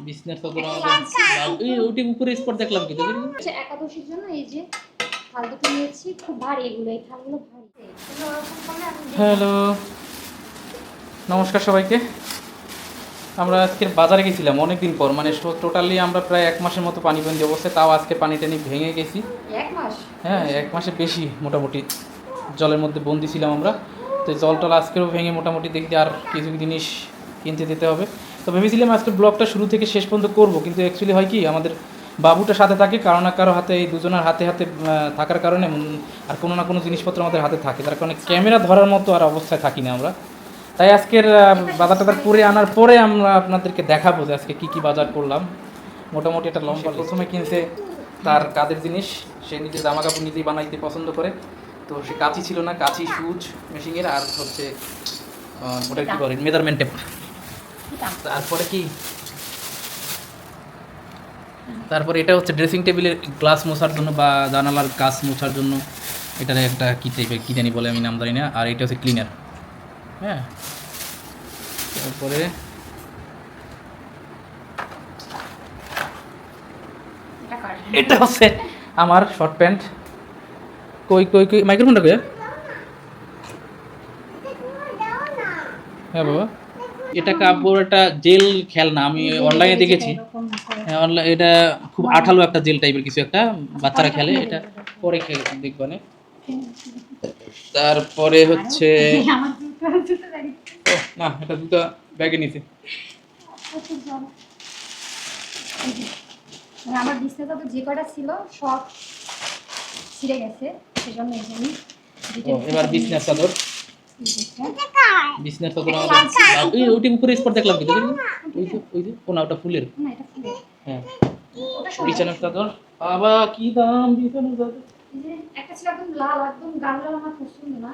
বিছনার চাদর আমাদের এই ওটি উপরে স্পট দেখলাম কি দেখি একাদশীর জন্য এই যে থাল দুটো নিয়েছি, খুব ভারী এগুলো, এই থালগুলো ভারী। হ্যালো, নমস্কার সবাইকে। আমরা আজকের বাজারে গেছিলাম অনেকদিন পর, মানে টোটালি আমরা প্রায় 1 মাসের মতো পানি বন্দি অবস্থায়, তাও আজকে পানি টানি ভেঙে গেছি। 1 মাস? হ্যাঁ, 1 মাসের বেশি মোটামুটি জলের মধ্যে বন্দি ছিলাম আমরা। তো জল টল আজকেও ভেঙে মোটামুটি দেখি আর কিছু জিনিস কিনতে যেতে হবে। তো ভেবেছিলাম আজকে ব্লগটা শুরু থেকে শেষ পর্যন্ত করব, কিন্তু অ্যাকচুয়ালি হয় কি আমাদের বাবুটা সাথে থাকে, কারো না কারো হাতে, এই দুজনের হাতে হাতে থাকার কারণে আর কোনো না কোনো জিনিসপত্র আমাদের হাতে থাকে, তার কারণে ক্যামেরা ধরার মতো আর অবস্থায় থাকি না আমরা। তাই আজকের বাজার টাজার করে আনার পরে আমরা আপনাদেরকে দেখাবো যে আজকে কী কী বাজার করলাম। মোটামুটি একটা লম্বা, প্রথমে কিনতে তার কাজের জিনিস, সে নিজে জামা কাপড় নিজেই বানাইতে পছন্দ করে। তো সে কাঁচি ছিল না, কাঁচি সুচ মেশিনের, আর হচ্ছে ওটা কী বলে মেজারমেন্ট টেপ। তারপরে এটা হচ্ছে ড্রেসিং টেবিলের গ্লাস মোছার জন্য বা জানালার গাছ মোছার জন্য, এটার একটা কী টাইপের কী জানি বলে, আমি নাম জানি না। আর এটা হচ্ছে ক্লিনার। হ্যাঁ, তারপরে এটা হচ্ছে আমার শর্ট প্যান্ট। কই কই কই মাইক্রোফোনটা কই? হ্যাঁ বাবা, এটা কাপড়, একটা জেল খেলনা, আমি অনলাইনে দেখেছি। হ্যাঁ, অনলাইন, এটা খুব আঠালো একটা জেল টাইপের কিছু একটা, বাচ্চারা খেলে, এটা পরে খেলে দেখবা না। তারপরে হচ্ছে না, এটা দুটো ব্যাগে নিছে। আমার বিছনাটা তো যে কটা ছিল সব ছিঁড়ে গেছে, সেজন্য এই জন্য এবার বিছনার চাদর, বিছনার চাদর আমাদের এই ওটি উপরে স্পট দেখলাম কি দেখি ওই যে কোনা, ওটা ফুলের। না, এটা ফুলের। হ্যাঁ, বিছানার চাদর বাবা কি দাম বিছানার চাদর। এই যে একটা ছিল একদম লাল, একদম গাঢ় লাল, আমার পছন্দ না।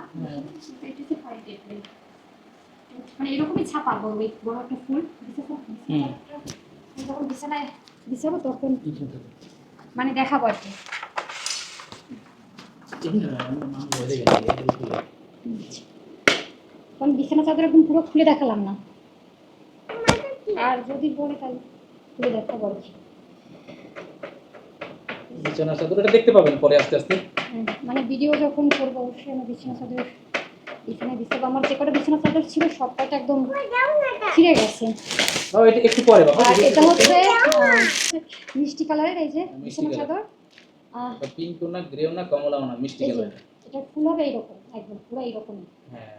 এটা হচ্ছে হোয়াইট টাইপের, মানে এরকমই ছাপা, বড় বড় একটা ফুল। যখন বিছানায় বিছাবো তখন মানে দেখাবো আর কি। কারণ বিছানা চাদর একদম পুরো খুলে দেখালাম না, আর যদি বলে তাহলে খুলে দেখাবো আর কি। বিছানার চাদর এটা দেখতে পাবেন পরে আস্তে আস্তে, মানে ভিডিও যখন করবো অবশ্যই আমি বিছানা চাদর বিছানায় বিছাবো। আমার যে কটা বিছানা চাদর ছিল সব কটা একদম ছিঁড়ে গেছে। এটা একটু পরে বাবা। আর এটা হচ্ছে মিষ্টি কালারের এই যে বিছানা চাদর, পিঙ্ক না, গ্রেও না, কমলাও না, মিষ্টি কালার। এটা ফুল হবে এইরকম, একদম পুরো এইরকম। হ্যাঁ,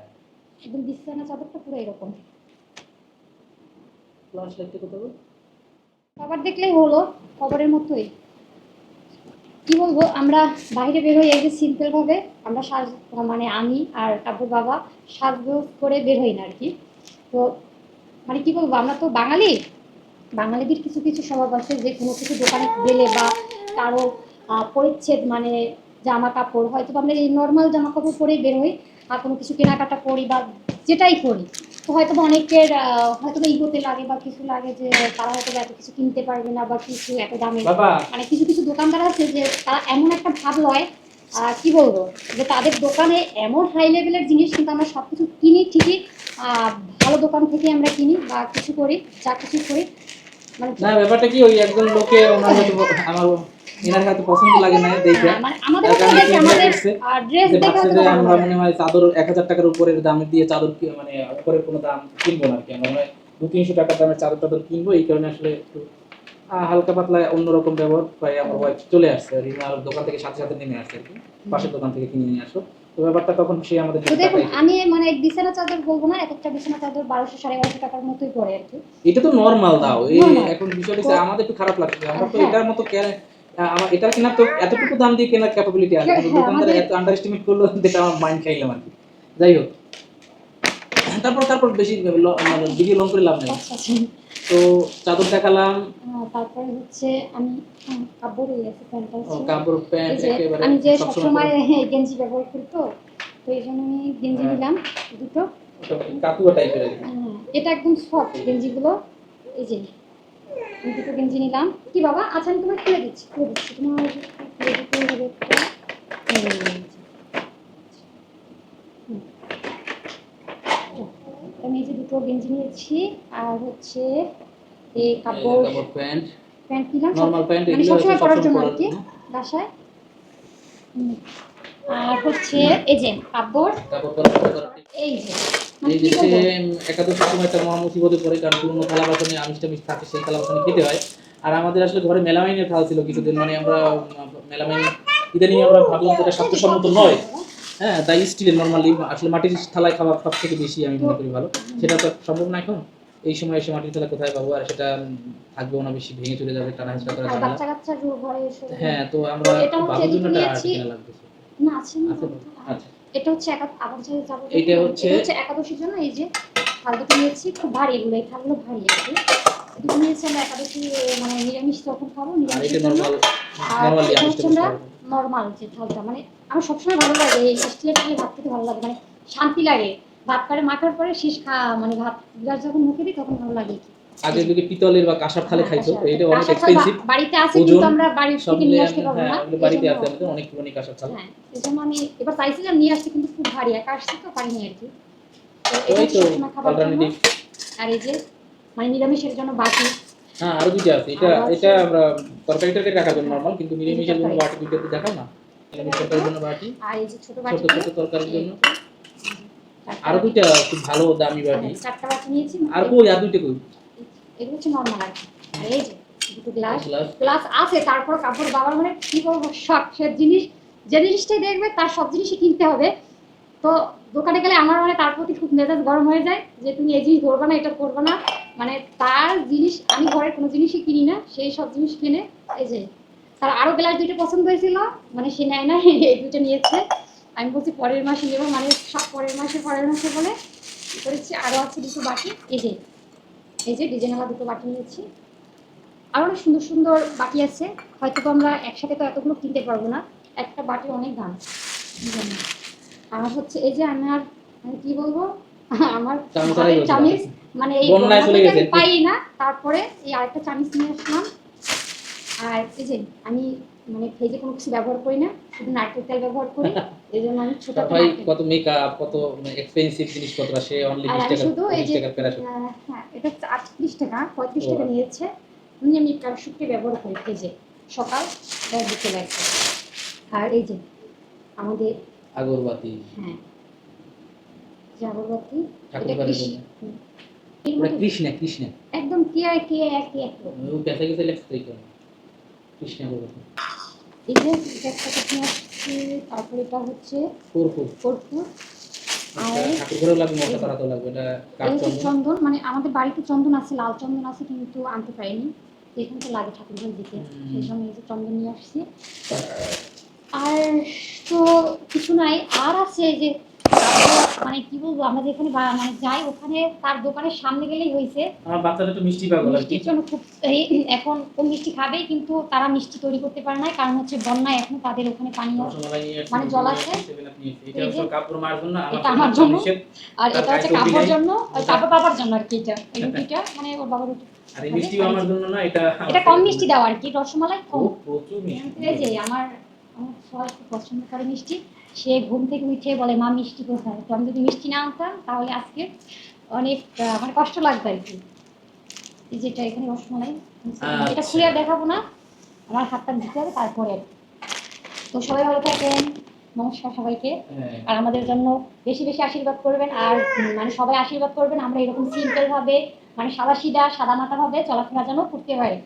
একদম বিছানা চাদরটা পুরো এরকম। ফ্লাশ লাইটটা কোথাও কভার দেখলেই হলো, কভারের মতোই। কি বলবো, আমরা বাইরে বের হই এই যে সিম্পল ভাবে, আমরা সাজ, মানে আমি আর তারপর বাবা সাজগোজ করে বের হই না আর কি। তো মানে কি বলবো, আমরা তো বাঙালি, বাঙালিদের কিছু কিছু স্বভাব আছে যে কোনো কিছু দোকানে গেলে বা কারো পরিচ্ছেদ, মানে জামা কাপড় হয়তো আমরা এই নর্মাল জামা কাপড় পরেই বের হই, আর কোনো কিছু কেনাকাটা করি বা যেটাই করি, তো হয়তো অনেকের হয়তো ইগোতে লাগে বা কিছু লাগে যে তারা হয়তো এত কিছু কিনতে পারবে না বা কিছু এত দামে, মানে কিছু কিছু দোকানদার আছে যে তারা এমন একটা ভাব লয়, কি বলবো, যে তাদের দোকানে এমন হাই লেভেলের জিনিস, কিন্তু আমরা সব কিছু কিনি ঠিকই, ভালো দোকান থেকে আমরা কিনি বা কিছু করি, যা কিছু করি, মানে না ব্যাপারটা কি, ওই একজন লোকে ওনার হয়তো আমার এনার হয়তো পছন্দ লাগে না দেখে, মানে আমাদের ড্রেস দেখে যে আমরা মনে হয় চাদর 1000 টাকার উপরের দামে দিয়ে চাদর মানে উপরের কোনো দাম কিনবো না আর কি, আমরা মনে হয় 200-300 টাকার দামের চাদর টাদর কিনবো, এই কারণে আসলে একটু হালকা পাতলা অন্যরকম ব্যবহার প্রায় আমার ওয়াইফ চলে আসছে আর আর দোকান থেকে সাথে সাথে নেমে আসছে আর কি, পাশের দোকান থেকে কিনে নিয়ে আসো। তো ব্যাপারটা তখন সে আমাদের দেখুন, আমি মানে বিছানা চাদর বলবো না, এক একটা বিছানা চাদর 1200-1250 টাকার মতোই পড়ে আর কি। এটা তো নরমাল দাও, এই এখন বিষয়টা আমাদের একটু খারাপ লাগছে, আমরা তো এটার মতো আমার এটা কিনা তো এতটুকু দাম দিয়ে কেনার ক্যাপাবিলিটি আছে, কিন্তু দোকানদার এত আন্ডার এস্টিমেট করলো, যেটা আমার মাইন্ড খাইলাম আর কি। যাই হোক, তারপর বেশি ভিডিও লং করে লাভ নেই। তো চাদর দেখালাম, তারপরে হচ্ছে আমি কাপড় আছে প্যান্টটা, কাপড় প্যান্ট একেবারে আমি যে সবসময় গেঞ্জি ব্যবহার করি, তো এই জন্য আমি গেঞ্জি নিলাম দুটো, কাতুয়া টাইপের। এটা একদম সফট গেঞ্জিগুলো, এই যে আমি দুটো গেঞ্জি নিলাম। কি বাবা, আচ্ছা আমি তোমার খুলে দিচ্ছি তোমার খুলে দিতে হবে একটা। আমি এই যে দুটো গেঞ্জি নিয়েছি আর হচ্ছে এই কাপড় প্যান্ট প্যান্ট নিলাম নরমাল প্যান্ট মানে এগুলো সবসময় পরার জন্য আর পরার কি জন্য। বাসায়। আর হচ্ছে এই যে কাপড়, কাপড় পরার এই যে মানে এই কি যে বলবো একাদশের সময় একটা মহা মুসিবতে পড়ে, কারণ পুরোনো থালা বাসনে আমিষ টামিষ থাকে, সেই থালা বাসনে খেতে হয়। আর আমাদের আসলে ঘরে মেলামাইনের থালা ছিল কিছুদিন, মানে আমরা মেলামাইন ইদানিং আমরা ভাবলাম যে এটা স্বাস্থ্যসম্মত নয়। হ্যাঁ, তাই স্টিলের নরমালি আসলে মাটির থালায় খাওয়া সব থেকে বেশি আমি মনে করি ভালো। সেটা তো সম্ভব না এখন, এই সময় এসে মাটির থালা কোথায় পাবো, আর সেটা থাকবেও না, বেশি ভেঙে চলে যাবে, টানা হেঁচড়া করা আর যাবে না। বাচ্চা কাচ্চা ঘরে এসে হ্যাঁ, তো আমরা এটা হচ্ছে বাবুর জন্য দুটো একটা নিয়েছি কেনা লাগতেছে। না আছে না আছে তো? আচ্ছা, এটা হচ্ছে আবার যে যাবো এইটা হচ্ছে একাদশীর জন্য এই যে থাল দুটো নিয়েছি, খুব ভারী এগুলো, এই থালগুলো ভারী আর কি। দুটো নিয়েছি আমরা একাদশী মানে নিরামিষ যখন খাবো আর নিরামিষের এটা জন্য। নরমাল আর নরমালি এটা আমিষ হচ্ছে টামিষ আমরা খাওয়া যাবে। নর্মাল যে থালটা, মানে আমার সবসময় ভালো লাগে এই স্টিলের থালে ভাত খেতে, ভালো লাগে মানে শান্তি লাগে। ভাত করে মাখার পরে শেষ মানে ভাত গ্লাস যখন মুখে দিই তখন ভালো লাগে কি। আগে যদি পিতলের বা কাঁসার থালে খাইতো, তো এটা অনেক কাঁসার থাল এক্সপেন্সিভ, বাড়িতে আছে ওজন কিন্তু আমরা বাড়ি সব থেকে মিলে। নিয়ে আসতে পারবো হ্যাঁ, না, ওগুলো এই বাড়িতে জন্য আছে আমাদের অনেক পুরনো কাঁসার থাল। হ্যাঁ এই জন্য আমি এবার চাইছিলাম নিয়ে আসতে, কিন্তু খুব ভারী, একা আসছি তো পারিনি আর কি। তো তো এটা এই তো সবসময় খাবার জন্য। অল্টারনেটিভ। আর এই যে মানে নিরামিষের জন্য বাটি, হ্যাঁ, আরো দুইটা আছে। এটা আরো আছে। এটা আমরা তরকারি টরকারি রাখার জন্য নরমাল, কিন্তু এই যে নিরামিষের জন্য তরকারি। বাটি দুইটাতে দেখাও না, নিরামিষ তরকারির জন্য বাটি, আর এই যে ছোট ছোট বাটি, ছোট তরকারির জন্য চারটা আরো বাটি। দুইটা খুব ভালো দামি বাটি। হ্যাঁ, চারটা বাটি নিয়েছি। আর কই, আর দুইটা কই? এগুলো হচ্ছে নর্মাল আর কি। আর এই যে দুটো গ্লাস, গ্লাস। গ্লাস আছে, তারপর কাপড় বাবার মানে কি বলবো শখ, সে জিনিস যে জিনিসটাই দেখবে তার সব জিনিসই কিনতে হবে। তো দোকানে গেলে আমার মানে তার প্রতি খুব মেজাজ গরম হয়ে যায় যে তুমি এই জিনিস ধরবে না, এটা করবে না, মানে তার জিনিস আমি ঘরের কোনো জিনিসই কিনি না, সেই সব জিনিস কিনে। এই যে তার আরো গ্লাস দুইটা পছন্দ হয়েছিল, মানে সে নেয় না, এই দুইটা নিয়েছে। আমি বলছি পরের মাসে নেবো, মানে সব পরের মাসে বলে করেছি। আরো আছে দুটো বাকি, এই যে ডিজাইনওয়ালা দুটো বাটি নিয়েছি। আরো অনেক সুন্দর সুন্দর বাটি আছে, হয়তো তো আমরা একসাথে তো এতগুলো কিনতে পারবো না, একটা বাটি অনেক দাম। আর হচ্ছে এই যে আমার মানে কি বলবো আমার হাতের চামিচ, মানে এই বন্যায় চলে গেছে। পাই না, তারপরে এই আরেকটা চামিচ নিয়ে আসলাম। আর এই যে আমি মানে ভেজে কোনো কিছু ব্যবহার করি না, শুধু নারকেল তেল ব্যবহার করি, এই জন্য আমি ছোট একটা ভাই নারকেল। কত মেকআপ, কত এক্সপেন্সিভ জিনিসপত্র, সে অনলি আর 20 আমি টাকা শুধু এই 20 যে টাকার প্যারাশুট। হ্যাঁ এটা হচ্ছে 38 টাকা, 35 টাকা নিয়েছে। আমি প্যারাশুটটি ব্যবহার করি ভেজে, সকাল আর বিকেল একটা। আর এই যে আমাদের আগরবাতি, হ্যাঁ যে আগরবাতি, ঠাকুর এটা ঘরের জন্য। এর ওটা মধ্যে কৃষ্ণা কৃষ্ণা একদম কে একই রকম। ও পেঁচা গেছে লেখছে তাই কেন কৃষ্ণা আগরবাতি। এই যে এটা একটা কথা আসছে, তারপরে এটা হচ্ছে কর্পূর। কর্পূর। আর ঠাকুর ঘরেও লাগবে, মশলা তাড়াতেও লাগবে, এটা কাঠ এই হচ্ছে চন্দন। চন্দন, মানে আমাদের বাড়িতে চন্দন আছে, লাল চন্দন আছে, কিন্তু আনতে পারিনি, এখান থেকে লাগে ঠাকুর ঘর দিতে, সেই জন্য এই যে চন্দন নিয়ে আসছি। আর তো কিছু নাই, আর আছে এই যে মানে কি বলবো, আমরা যেখানে মানে যাই ওখানে তার দোকানের সামনে গেলেই হয়েছে আমার বাচ্চাটা একটু মিষ্টি পাগল আর কি। মিষ্টির জন্য খুব এখন ও মিষ্টি খাবে, কিন্তু তারা মিষ্টি তৈরি করতে পারে না, কারণ হচ্ছে বন্যায় এখন তাদের ওখানে পানি রসমালাই নিয়ে আসছি, মানে জল আছে। এটা হচ্ছে কাপড় মার জন্য, এটা আমার জন্য, নিষেধ। আর এটা হচ্ছে কাপড় জন্য, আর কাপড় বাবার জন্য আর কি। এটা এই রুটিটা মানে ওর বাবার রুটি, আর এই মিষ্টিও আমার জন্য না, এটা এটা কম মিষ্টি দাও আর কি, রসমালাই কম। প্রচুর মিষ্টি। এই যে আমার আমার সবাই খুব পছন্দ করে মিষ্টি, সে ঘুম থেকে উঠে বলে মা মিষ্টি কোথায়, তো আমি যদি মিষ্টি না আনতাম তাহলে আজকে অনেক মানে কষ্ট লাগতো আর কি। এই যেটা এখানে রসমালাই, এটা খুলে আর দেখাবো না, আমার হাতটা দিতে হবে তারপরে আর কি। তো সবাই ভালো থাকেন, নমস্কার সবাইকে। আর আমাদের জন্য বেশি বেশি আশীর্বাদ করবেন, আর মানে সবাই আশীর্বাদ করবেন আমরা এরকম সিম্পল ভাবে মানে সাদা সিধা সাদা মাটা ভাবে চলাফেরা যেন করতে পারি।